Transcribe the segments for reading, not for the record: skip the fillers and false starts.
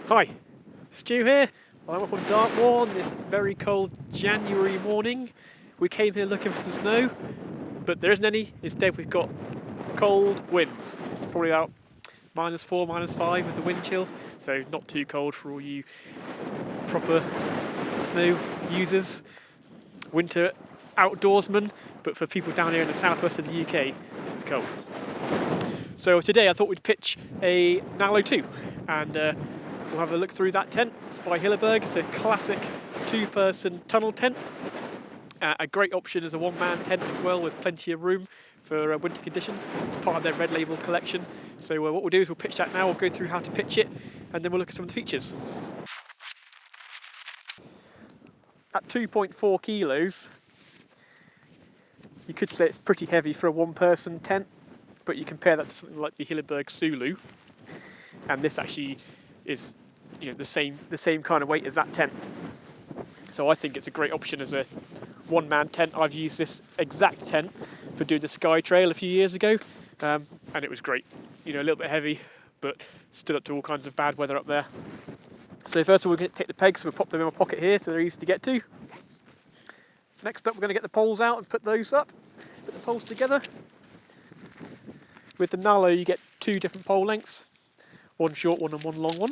Hi, Stu here. I'm up on Dartmoor on this very cold January morning. We came here looking for some snow, but there isn't any. Instead, we've got cold winds. It's probably about -4, -5 with the wind chill, so not too cold for all you proper snow users, winter outdoorsmen, but for people down here in the southwest of the UK, this is cold. So today I thought we'd pitch a Nallo 2, and we'll have a look through that tent. It's by Hilleberg. It's a classic two-person tunnel tent. A great option as a one-man tent as well, with plenty of room for winter conditions. It's part of their red label collection. So what we'll do is we'll pitch that now. We'll go through how to pitch it, and then we'll look at some of the features. At 2.4 kilos, you could say it's pretty heavy for a one-person tent, but you compare that to something like the Hilleberg Sulu, and this actually is, the same kind of weight as that tent. So I think it's a great option as a one-man tent. I've used this exact tent for doing the Sky Trail a few years ago, and it was great. A little bit heavy, but stood up to all kinds of bad weather up there. So first of all, we're going to take the pegs. We'll pop them in my pocket here, so they're easy to get to. Next up, we're going to get the poles out and put those up. Put the poles together. With the Nallo, you get two different pole lengths, one short one and one long one.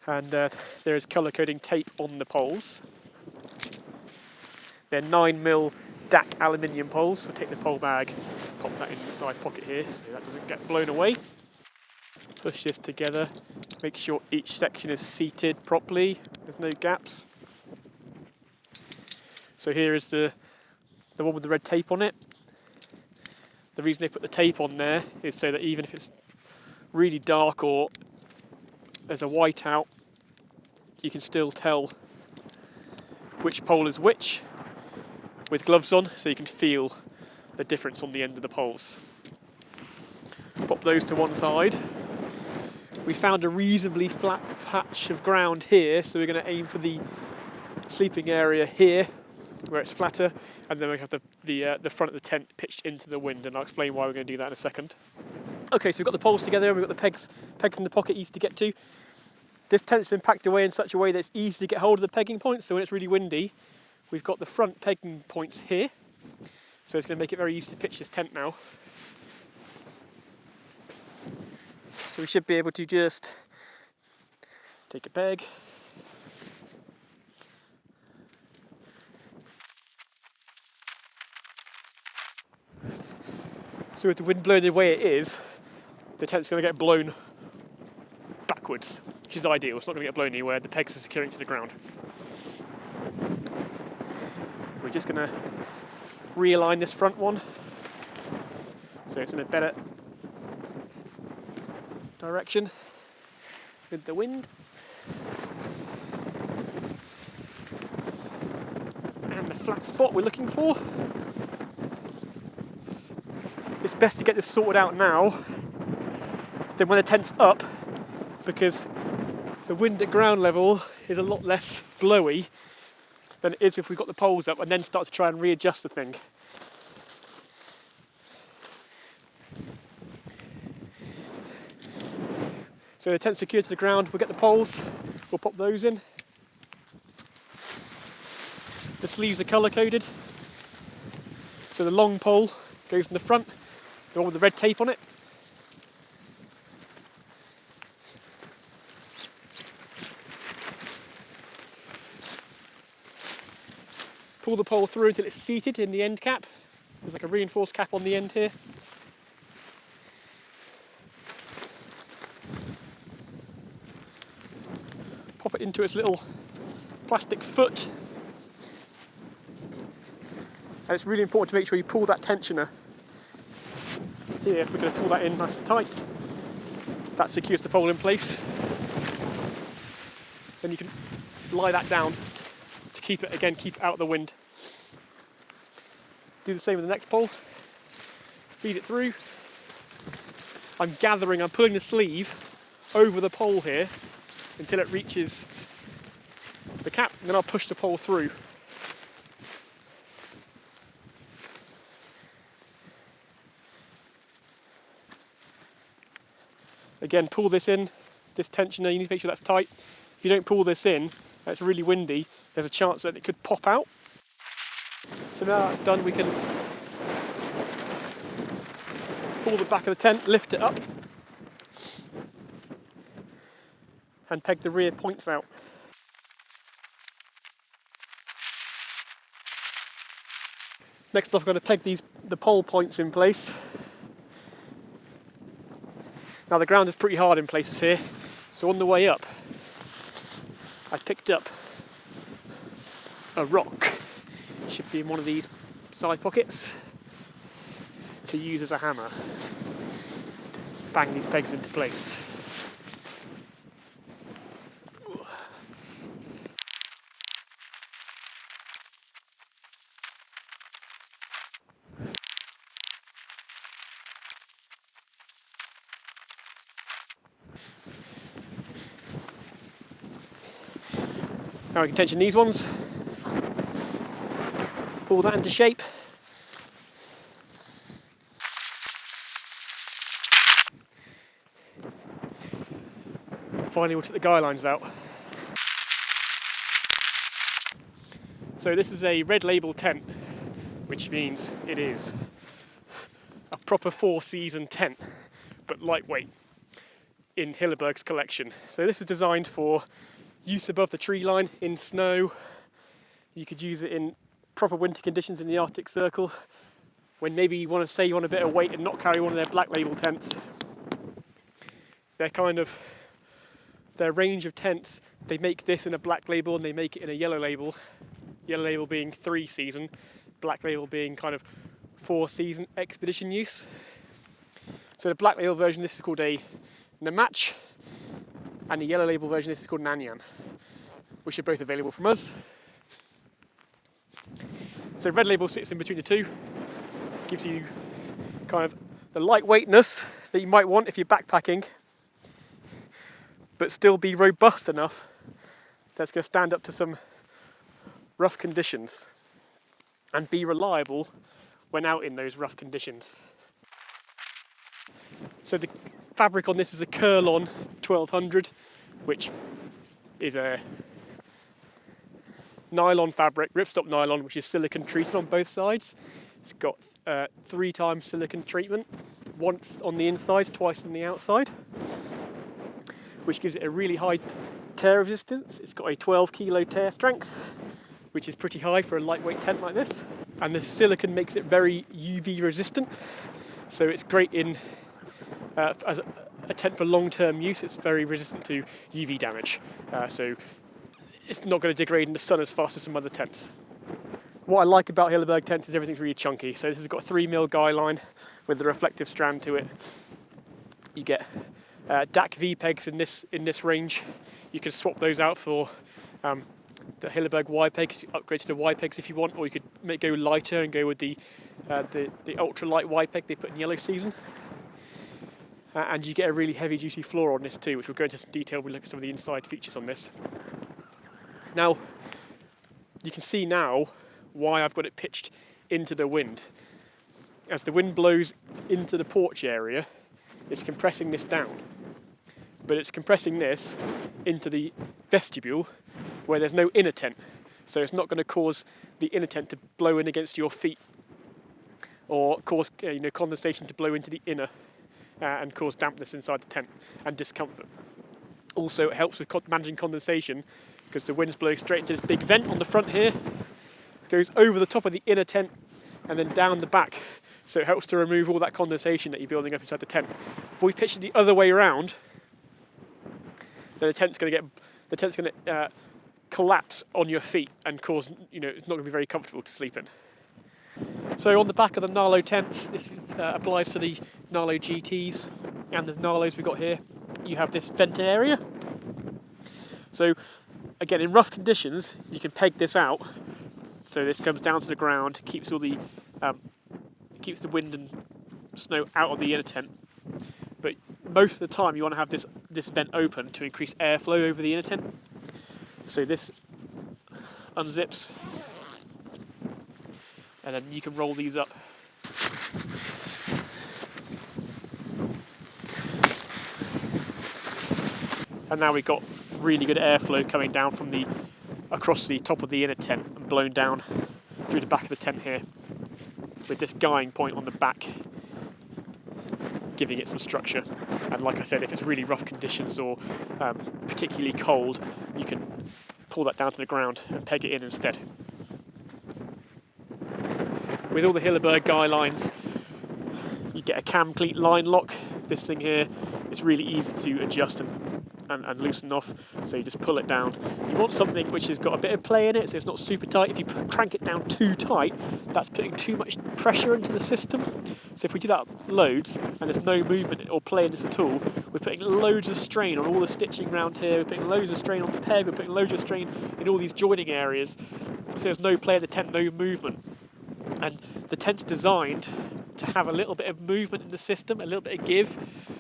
And there is colour coding tape on the poles. They're 9mm DAC aluminium poles. We'll take the pole bag, pop that in the side pocket here so that doesn't get blown away. Push this together, make sure each section is seated properly, there's no gaps. So here is the one with the red tape on it. The reason they put the tape on there is so that even if it's really dark or there's a whiteout, you can still tell which pole is which with gloves on, so you can feel the difference on the end of the poles. Pop those to one side. We found a reasonably flat patch of ground here, so we're going to aim for the sleeping area here, where it's flatter, and then we have the front of the tent pitched into the wind, and I'll explain why we're going to do that in a second. Okay, so we've got the poles together, we've got the pegs in the pocket, easy to get to. This tent's been packed away in such a way that it's easy to get hold of the pegging points, so when it's really windy, we've got the front pegging points here, so it's going to make it very easy to pitch this tent now. So we should be able to just take a peg, so with the wind blowing the way it is, the tent's going to get blown backwards, which is ideal. It's not going to get blown anywhere. The pegs are securing to the ground. We're just going to realign this front one so it's in a better direction with the wind. And the flat spot we're looking for. It's best to get this sorted out now than when the tent's up, because the wind at ground level is a lot less blowy than it is if we've got the poles up and then start to try and readjust the thing. So the tent's secured to the ground, we'll get the poles, we'll pop those in. The sleeves are colour coded. So the long pole goes in the front, the one with the red tape on it. Pull the pole through until it's seated in the end cap. There's like a reinforced cap on the end here. Pop it into its little plastic foot. And it's really important to make sure you pull that tensioner. Here, we're going to pull that in nice and tight. That secures the pole in place. Then you can lie that down to keep it out of the wind. Do the same with the next pole. Feed it through. I'm pulling the sleeve over the pole here until it reaches the cap, and then I'll push the pole through. Again, pull this in this tensioner, you need to make sure that's tight. If you don't pull this in, and it's really windy, there's a chance that it could pop out. So now that's done, we can pull the back of the tent, lift it up, and peg the rear points out. Next off, I'm going to peg the pole points in place. Now the ground is pretty hard in places here, so on the way up I picked up a rock, should be in one of these side pockets, to use as a hammer to bang these pegs into place. Now we can tension these ones, pull that into shape. Finally we'll take the guy lines out. So this is a red label tent, which means it is a proper 4-season tent, but lightweight, in Hilleberg's collection. So this is designed for use above the tree line, in snow. You could use it in proper winter conditions in the Arctic Circle, when maybe you want to say you want a bit of weight and not carry one of their black label tents. Their range of tents, they make this in a black label and they make it in a yellow label. Yellow label being 3-season, black label being kind of 4-season expedition use. So the black label version, this is called a Namach, and the yellow label version, this is called an Anyan, which are both available from us. So red label sits in between the two, gives you kind of the lightweightness that you might want if you're backpacking, but still be robust enough that's going to stand up to some rough conditions and be reliable when out in those rough conditions. So the fabric on this is a Curl-On 1200, which is a nylon fabric, ripstop nylon, which is silicone treated on both sides. It's got 3 times silicone treatment, once on the inside, twice on the outside, which gives it a really high tear resistance. It's got a 12 kilo tear strength, which is pretty high for a lightweight tent like this. And the silicone makes it very UV resistant, so it's great in as a tent for long-term use. It's very resistant to UV damage, so it's not going to degrade in the sun as fast as some other tents. What I like about Hilleberg tents is everything's really chunky. So this has got a 3mm guy line with the reflective strand to it. You get DAC V pegs in this range. You can swap those out for the Hilleberg Y pegs, upgrade to the Y pegs if you want, or you could go lighter and go with the ultra light Y peg they put in yellow season. And you get a really heavy duty floor on this too, which we'll go into some detail when we look at some of the inside features on this. Now, you can see now why I've got it pitched into the wind. As the wind blows into the porch area, it's compressing this down. But it's compressing this into the vestibule where there's no inner tent. So it's not going to cause the inner tent to blow in against your feet or cause condensation to blow into the inner and cause dampness inside the tent and discomfort. Also, it helps with managing condensation because the wind's blowing straight into this big vent on the front here, goes over the top of the inner tent and then down the back. So it helps to remove all that condensation that you're building up inside the tent. If we pitch it the other way around, then the tent's going to collapse on your feet and cause, it's not going to be very comfortable to sleep in. So on the back of the Nallo tents, this applies to the Nallo GTs and the Nallos we've got here. You have this vent area. So again, in rough conditions, you can peg this out. So this comes down to the ground, keeps all the keeps the wind and snow out of the inner tent. But most of the time, you want to have this vent open to increase airflow over the inner tent. So this unzips, and then you can roll these up. And now we've got really good airflow coming down from across the top of the inner tent and blown down through the back of the tent here, with this guying point on the back giving it some structure. And like I said, if it's really rough conditions or particularly cold, you can pull that down to the ground and peg it in instead. With all the Hilleberg guy lines, you get a cam cleat line lock. This thing here is really easy to adjust and loosen off, so you just pull it down. You want something which has got a bit of play in it, so it's not super tight. If you crank it down too tight, that's putting too much pressure into the system. So if we do that loads and there's no movement or play in this at all, we're putting loads of strain on all the stitching around here, we're putting loads of strain on the peg, we're putting loads of strain in all these joining areas, so there's no play in the tent, no movement. And the tent's designed to have a little bit of movement in the system, a little bit of give,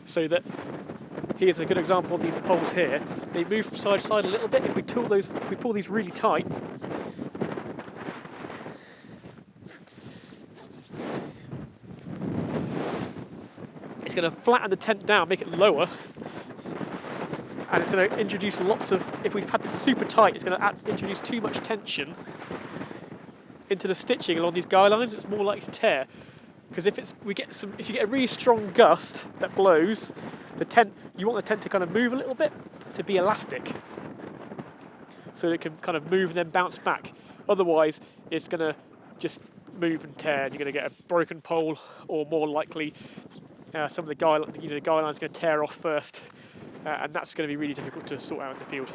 so that, here's a good example of these poles here, they move from side to side a little bit. If we pull these really tight, it's going to flatten the tent down, make it lower, and it's going to introduce lots of, if we've had this super tight, it's going to introduce too much tension into the stitching along these guy lines. It's more likely to tear, because if you get a really strong gust that blows the tent, you want the tent to kind of move a little bit, to be elastic, so that it can kind of move and then bounce back. Otherwise, it's going to just move and tear, and you're going to get a broken pole, or more likely, some of the guy lines are going to tear off first, and that's going to be really difficult to sort out in the field.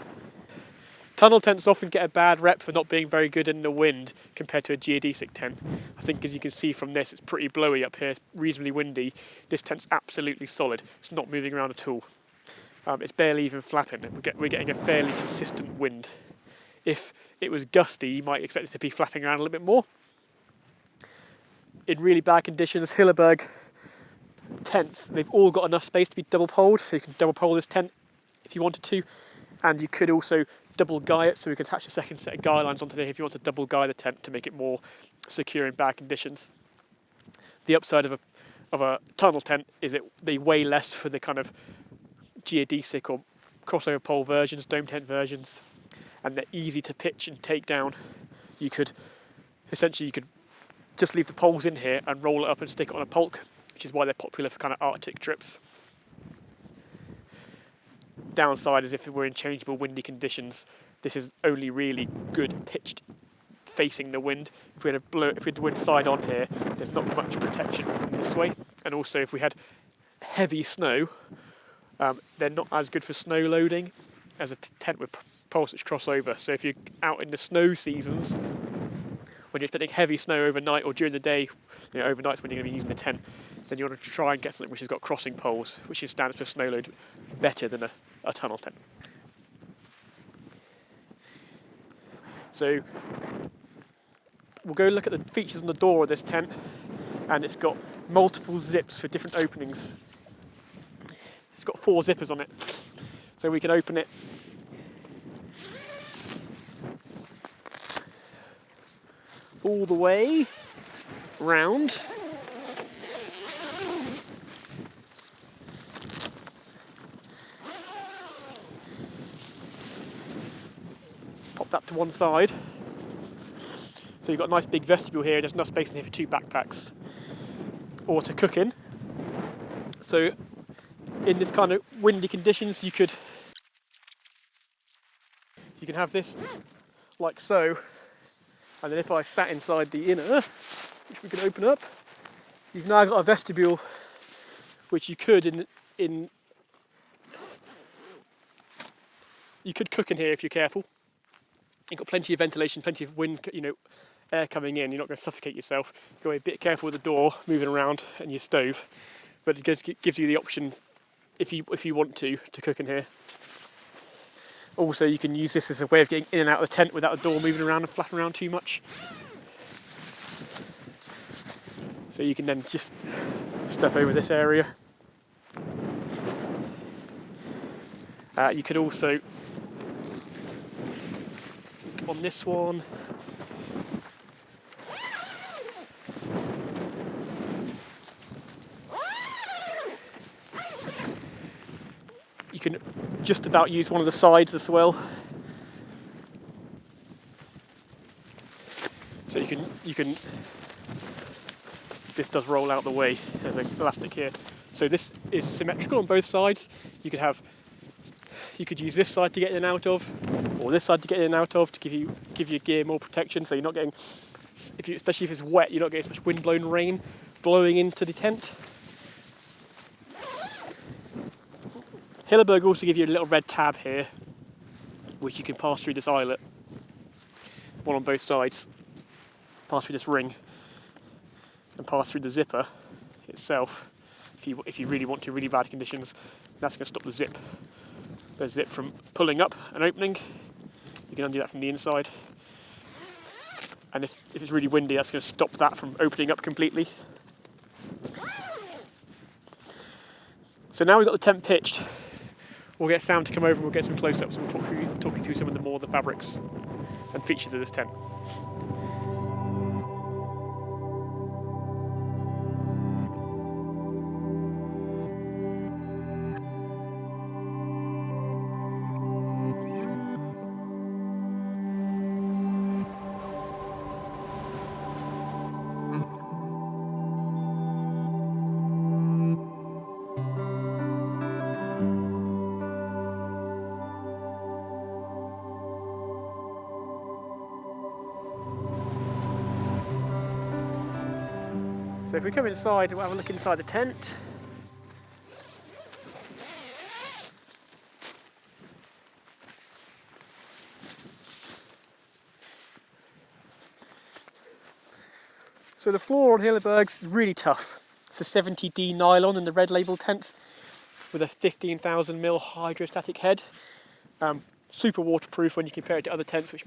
Tunnel tents often get a bad rep for not being very good in the wind compared to a geodesic tent. I think, as you can see from this, it's pretty blowy up here, it's reasonably windy. This tent's absolutely solid, it's not moving around at all. It's barely even flapping, we're getting a fairly consistent wind. If it was gusty, you might expect it to be flapping around a little bit more. In really bad conditions, Hilleberg tents, they've all got enough space to be double poled, so you can double pole this tent if you wanted to, and you could also double guy it, so we can attach a second set of guy lines onto there if you want to double guy the tent to make it more secure in bad conditions. The upside of a tunnel tent is they weigh less for the kind of geodesic or crossover pole versions, dome tent versions, and they're easy to pitch and take down. You could just leave the poles in here and roll it up and stick it on a pulk, which is why they're popular for kind of Arctic trips. Downside is if we're in changeable windy conditions, this is only really good pitched facing the wind. If we had the wind side on here, there's not much protection from this way. And also, if we had heavy snow, they're not as good for snow loading as a tent with poles which cross over. So if you're out in the snow seasons, when you're expecting heavy snow overnight or during the day, overnight's when you're going to be using the tent, then you want to try and get something which has got crossing poles, which is standard for snow load, better than a tunnel tent. So we'll go look at the features on the door of this tent, and it's got multiple zips for different openings. It's got 4 zippers on it, so we can open it all the way round. Pop that to one side. So you've got a nice big vestibule here, there's enough space in here for 2 backpacks. Or to cook in. So in this kind of windy conditions, you can have this like so. And then if I sat inside the inner, which we can open up, you've now got a vestibule which you could you could cook in here if you're careful. You've got plenty of ventilation, plenty of wind, air coming in. You're not going to suffocate yourself. Go a bit careful with the door moving around and your stove, but it gives you the option if you want to cook in here. Also, you can use this as a way of getting in and out of the tent without the door moving around and flapping around too much. So you can then just stuff over this area. You could also, on this one, you You can just about use one of the sides as well. So you can. This does roll out the way. There's an elastic here. So this is symmetrical on both sides. You could use this side to get in and out of, or this side to get in and out of, to give your gear more protection. So you're not getting, especially if it's wet, you're not getting as much wind-blown rain blowing into the tent. Hilleberg also give you a little red tab here, which you can pass through this eyelet, one on both sides, pass through this ring, and pass through the zipper itself. If you really want to, really bad conditions, that's going to stop the zip from pulling up and opening. You can undo that from the inside. And if it's really windy, that's going to stop that from opening up completely. So now we've got the tent pitched, we'll get Sam to come over and we'll get some close-ups and we'll talk you through some of the fabrics and features of this tent. So if we come inside, we'll have a look inside the tent. So the floor on Hilleberg's is really tough. It's a 70D nylon in the red label tent with a 15,000mm hydrostatic head. Super waterproof when you compare it to other tents, which,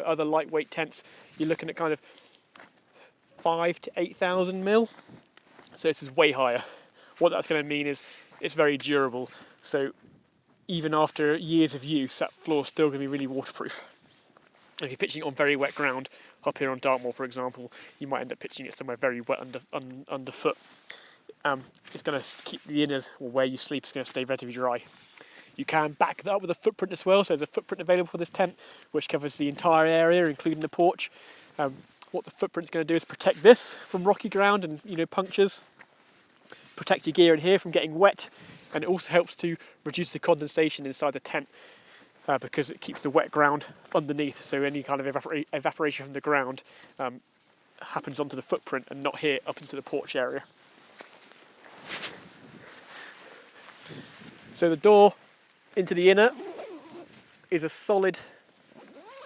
other lightweight tents, you're looking at kind of 5 to 8,000mm. So this is way higher. What that's going to mean is it's very durable. So even after years of use, that floor's still going to be really waterproof. If you're pitching it on very wet ground, up here on Dartmoor, for example, you might end up pitching it somewhere very wet underfoot. It's going to keep the inners, or where you sleep, is going to stay relatively dry. You can back that up with a footprint as well. So there's a footprint available for this tent, which covers the entire area, including the porch. What the footprint's going to do is protect this from rocky ground and punctures, protect your gear in here from getting wet, and it also helps to reduce the condensation inside the tent because it keeps the wet ground underneath, so any kind of evaporation from the ground happens onto the footprint and not here up into the porch area. So the door into the inner is a solid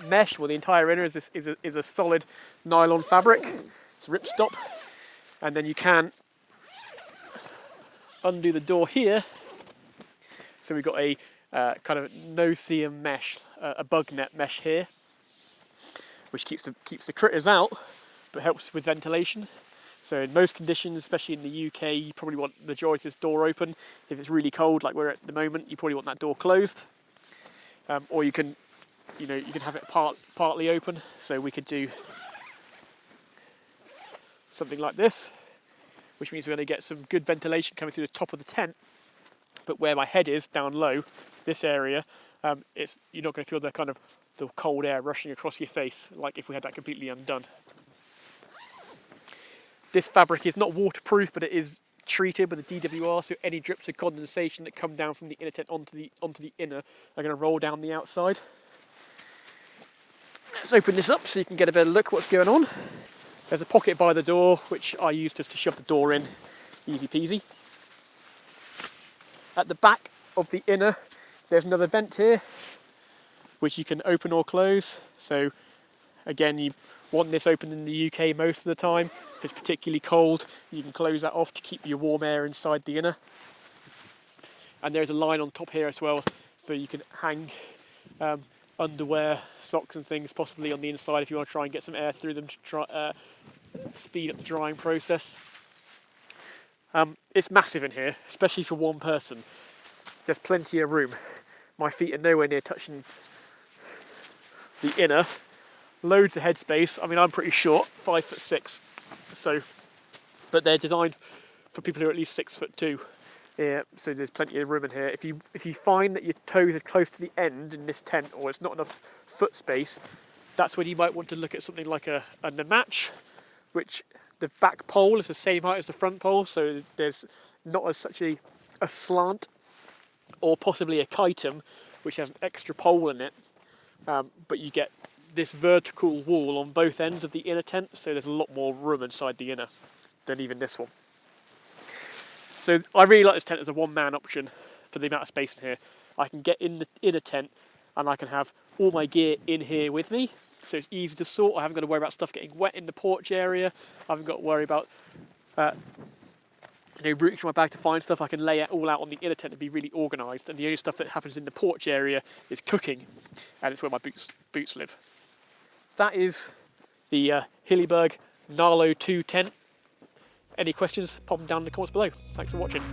mesh. Well, the entire inner is a solid nylon fabric. It's ripstop, and then you can undo the door here. So we've got a kind of no-seam mesh, a bug net mesh here, which keeps the critters out, but helps with ventilation. So in most conditions, especially in the UK, you probably want the majority of this door open. If it's really cold, like we're at the moment, you probably want that door closed, or you can have it partly open. So we could do something like this, which means we're going to get some good ventilation coming through the top of the tent. But where my head is, down low, this area, you're not going to feel the cold air rushing across your face like if we had that completely undone. This fabric is not waterproof, but it is treated with a DWR, so any drips of condensation that come down from the inner tent onto the inner are going to roll down the outside. Let's open this up so you can get a better look at what's going on. There's a pocket by the door, which I use just to shove the door in, easy peasy. At the back of the inner, there's another vent here, which you can open or close. So again, you want this open in the UK most of the time. If it's particularly cold, you can close that off to keep your warm air inside the inner. And there's a line on top here as well, so you can hang underwear, socks and things possibly on the inside if you want to try and get some air through them to try speed up the drying process. It's massive in here, especially for one person. There's plenty of room. My feet are nowhere near touching the inner. Loads of headspace. I mean, I'm pretty short, 5'6", so, but they're designed for people who are at least 6'2", Yeah, so there's plenty of room in here. If you find that your toes are close to the end in this tent, or it's not enough foot space, that's when you might want to look at something like a match, which the back pole is the same height as the front pole, so there's not as such a slant, or possibly a chitin, which has an extra pole in it, but you get this vertical wall on both ends of the inner tent, so there's a lot more room inside the inner than even this one. So I really like this tent as a one-man option for the amount of space in here. I can get in the inner tent and I can have all my gear in here with me, so it's easy to sort. I haven't got to worry about stuff getting wet in the porch area. I haven't got to worry about reaching my bag to find stuff. I can lay it all out on the inner tent and be really organised, and the only stuff that happens in the porch area is cooking, and it's where my boots live. That is the Hilleberg Nallo 2 tent. Any questions, pop them down in the comments below. Thanks for watching.